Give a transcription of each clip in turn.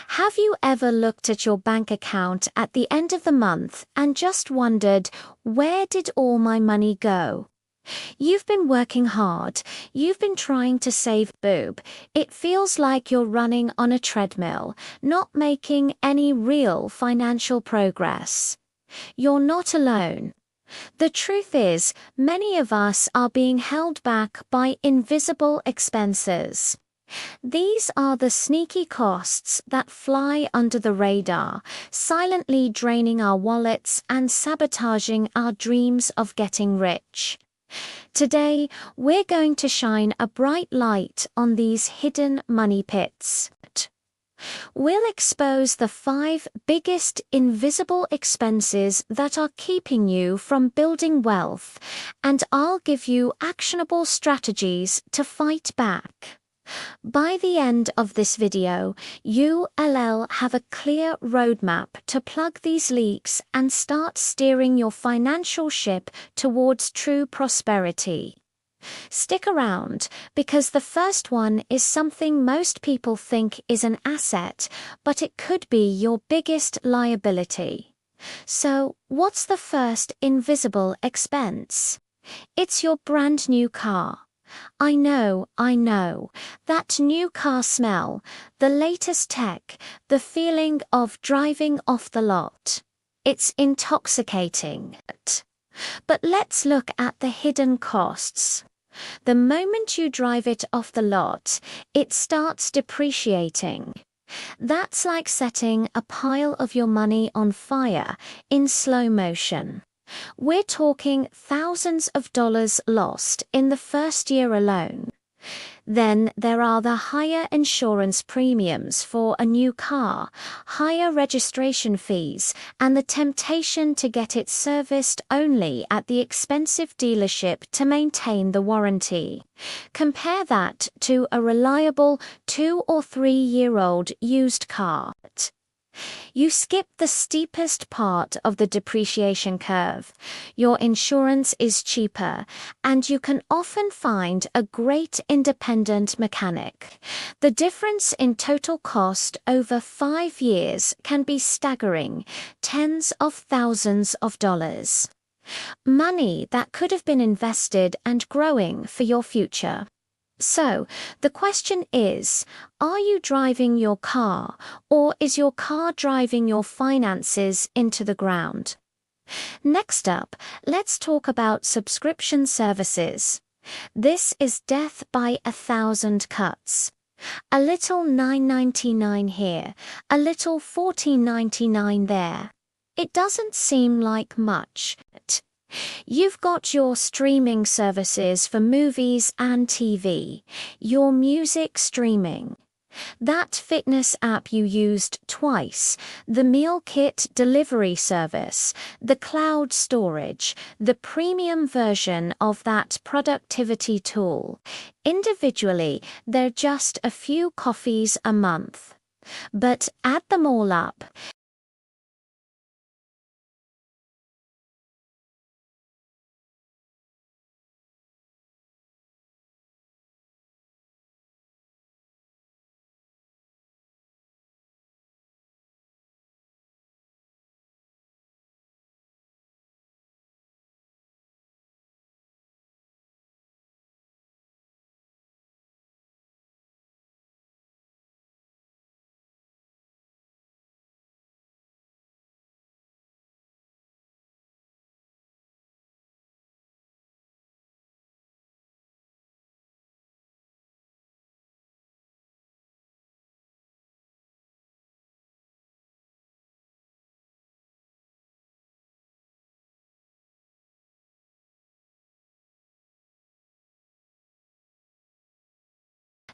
Have you ever looked at your bank account at the end of the month and just wondered, where did all my money go? You've been working hard, you've been trying to save boob. It feels like you're running on a treadmill, not making any real financial progress. You're not alone. The truth is, many of us are being held back by invisible expenses. These are the sneaky costs that fly under the radar, silently draining our wallets and sabotaging our dreams of getting rich. Today, we're going to shine a bright light on these hidden money pits. We'll expose the 5 biggest invisible expenses that are keeping you from building wealth, and I'll give you actionable strategies to fight back. By the end of this video, you'll have a clear roadmap to plug these leaks and start steering your financial ship towards true prosperity. Stick around, because the first one is something most people think is an asset, but it could be your biggest liability. So, what's the first invisible expense? It's your brand new car. I know, that new car smell, the latest tech, the feeling of driving off the lot. It's intoxicating. But let's look at the hidden costs. The moment you drive it off the lot, it starts depreciating. That's like setting a pile of your money on fire in slow motion. We're talking thousands of dollars lost in the first year alone. Then there are the higher insurance premiums for a new car, higher registration fees, and the temptation to get it serviced only at the expensive dealership to maintain the warranty. Compare that to a reliable 2 or 3 year old used car. You skip the steepest part of the depreciation curve. Your insurance is cheaper, and you can often find a great independent mechanic. The difference in total cost over 5 years can be staggering, tens of thousands of dollars. Money that could have been invested and growing for your future. So, the question is, are you driving your car, or is your car driving your finances into the ground? Next up, let's talk about subscription services. This is death by 1,000 cuts. A little $9.99 here, a little $14.99 there. It doesn't seem like much. You've got your streaming services for movies and TV, your music streaming, that fitness app you used twice, the meal kit delivery service, the cloud storage, the premium version of that productivity tool. Individually, they're just a few coffees a month. But add them all up,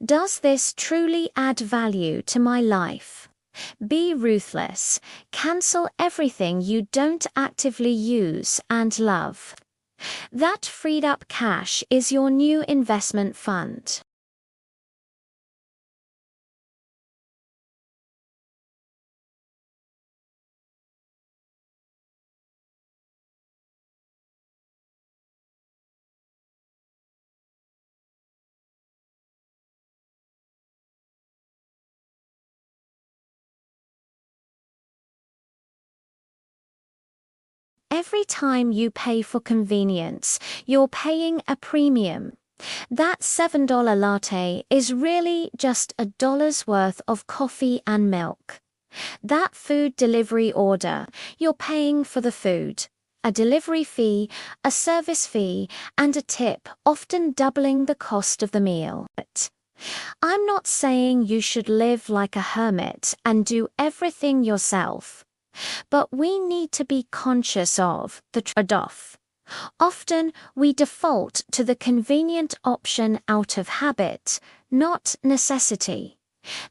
does this truly add value to my life? Be ruthless. Cancel everything you don't actively use and love. That freed up cash is your new investment fund. every time you pay for convenience, you're paying a premium. That $7 latte is really just $1's worth of coffee and milk. That food delivery order, you're paying for the food. A delivery fee, a service fee, and a tip, often doubling the cost of the meal. I'm not saying you should live like a hermit and do everything yourself, but we need to be conscious of the trade-off. Often, we default to the convenient option out of habit, not necessity.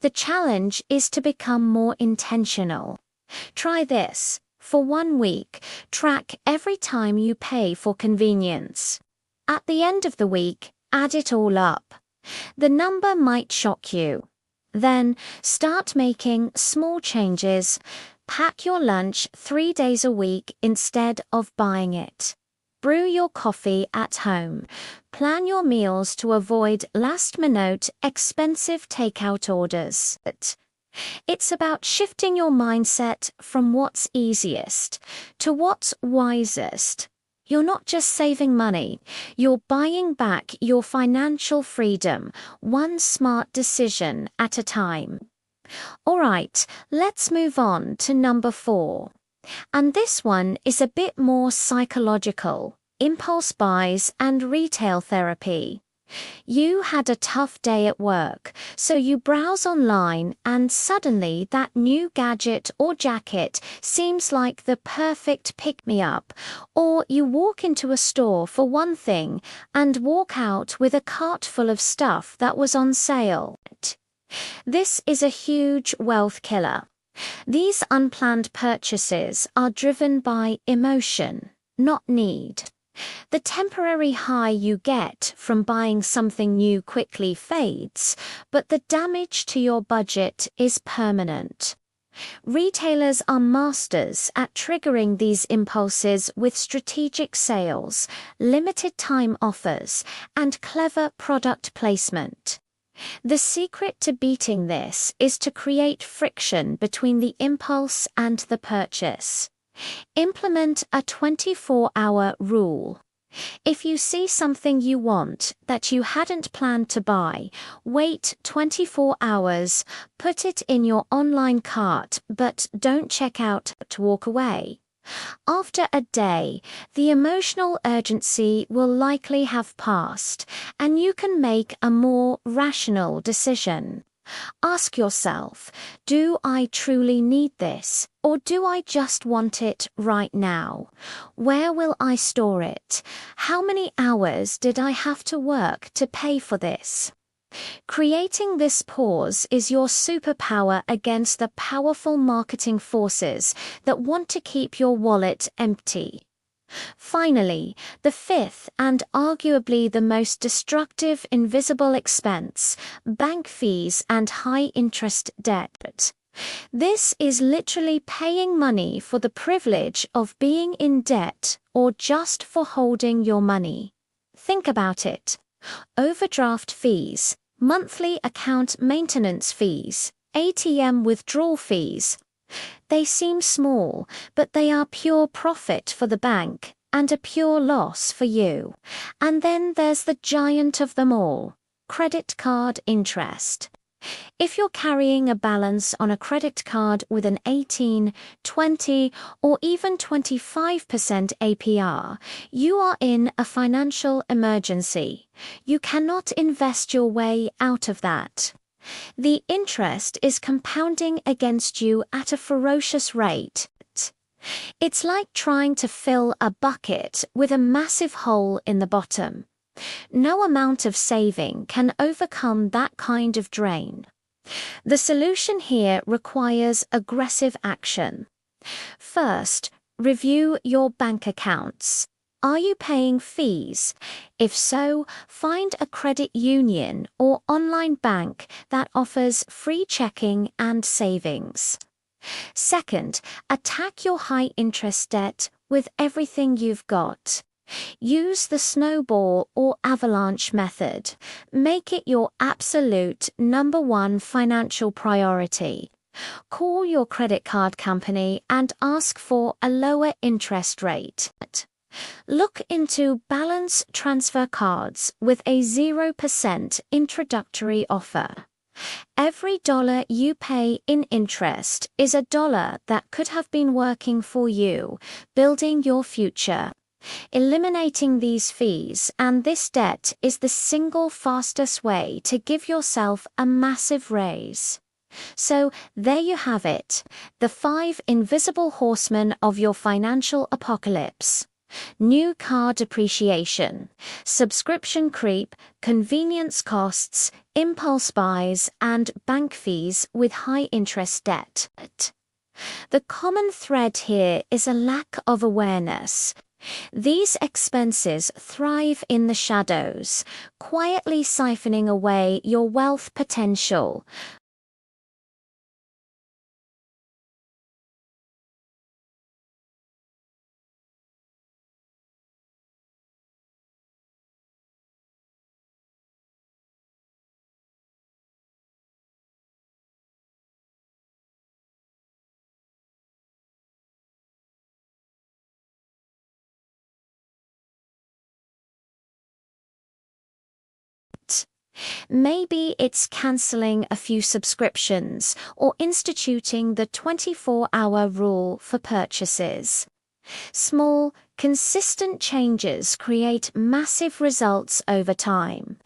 The challenge is to become more intentional. Try this. For 1 week, track every time you pay for convenience. At the end of the week, add it all up. The number might shock you. Then, start making small changes. Pack your lunch 3 days a week instead of buying it. Brew your coffee at home. Plan your meals to avoid last-minute, expensive takeout orders. It's about shifting your mindset from what's easiest to what's wisest. You're not just saving money, you're buying back your financial freedom, one smart decision at a time. All right, let's move on to number 4. And this one is a bit more psychological: impulse buys and retail therapy. You had a tough day at work, so you browse online and suddenly that new gadget or jacket seems like the perfect pick-me-up, or you walk into a store for one thing and walk out with a cart full of stuff that was on sale. This is a huge wealth killer. These unplanned purchases are driven by emotion, not need. The temporary high you get from buying something new quickly fades, but the damage to your budget is permanent. Retailers are masters at triggering these impulses with strategic sales, limited time offers, and clever product placement. The secret to beating this is to create friction between the impulse and the purchase. Implement a 24-hour rule. If you see something you want that you hadn't planned to buy, wait 24 hours, put it in your online cart, but don't check out to walk away. After a day, the emotional urgency will likely have passed, and you can make a more rational decision. Ask yourself, do I truly need this, or do I just want it right now? Where will I store it? How many hours did I have to work to pay for this? Creating this pause is your superpower against the powerful marketing forces that want to keep your wallet empty. Finally, the 5th and arguably the most destructive invisible expense: bank fees and high-interest debt. This is literally paying money for the privilege of being in debt or just for holding your money. Think about it. Overdraft fees, monthly account maintenance fees, ATM withdrawal fees. They seem small, but they are pure profit for the bank and a pure loss for you. And then there's the giant of them all: credit card interest. If you're carrying a balance on a credit card with an 18, 20, or even 25% APR, you are in a financial emergency. You cannot invest your way out of that. The interest is compounding against you at a ferocious rate. It's like trying to fill a bucket with a massive hole in the bottom. No amount of saving can overcome that kind of drain. The solution here requires aggressive action. First, review your bank accounts. Are you paying fees? If so, find a credit union or online bank that offers free checking and savings. Second, attack your high-interest debt with everything you've got. Use the snowball or avalanche method. Make it your absolute #1 financial priority. Call your credit card company and ask for a lower interest rate. Look into balance transfer cards with a 0% introductory offer. Every dollar you pay in interest is a dollar that could have been working for you, building your future. Eliminating these fees and this debt is the single fastest way to give yourself a massive raise. So, there you have it, the 5 invisible horsemen of your financial apocalypse. New car depreciation, subscription creep, convenience costs, impulse buys, and bank fees with high interest debt. The common thread here is a lack of awareness. These expenses thrive in the shadows, quietly siphoning away your wealth potential. Maybe it's canceling a few subscriptions or instituting the 24-hour rule for purchases. Small, consistent changes create massive results over time.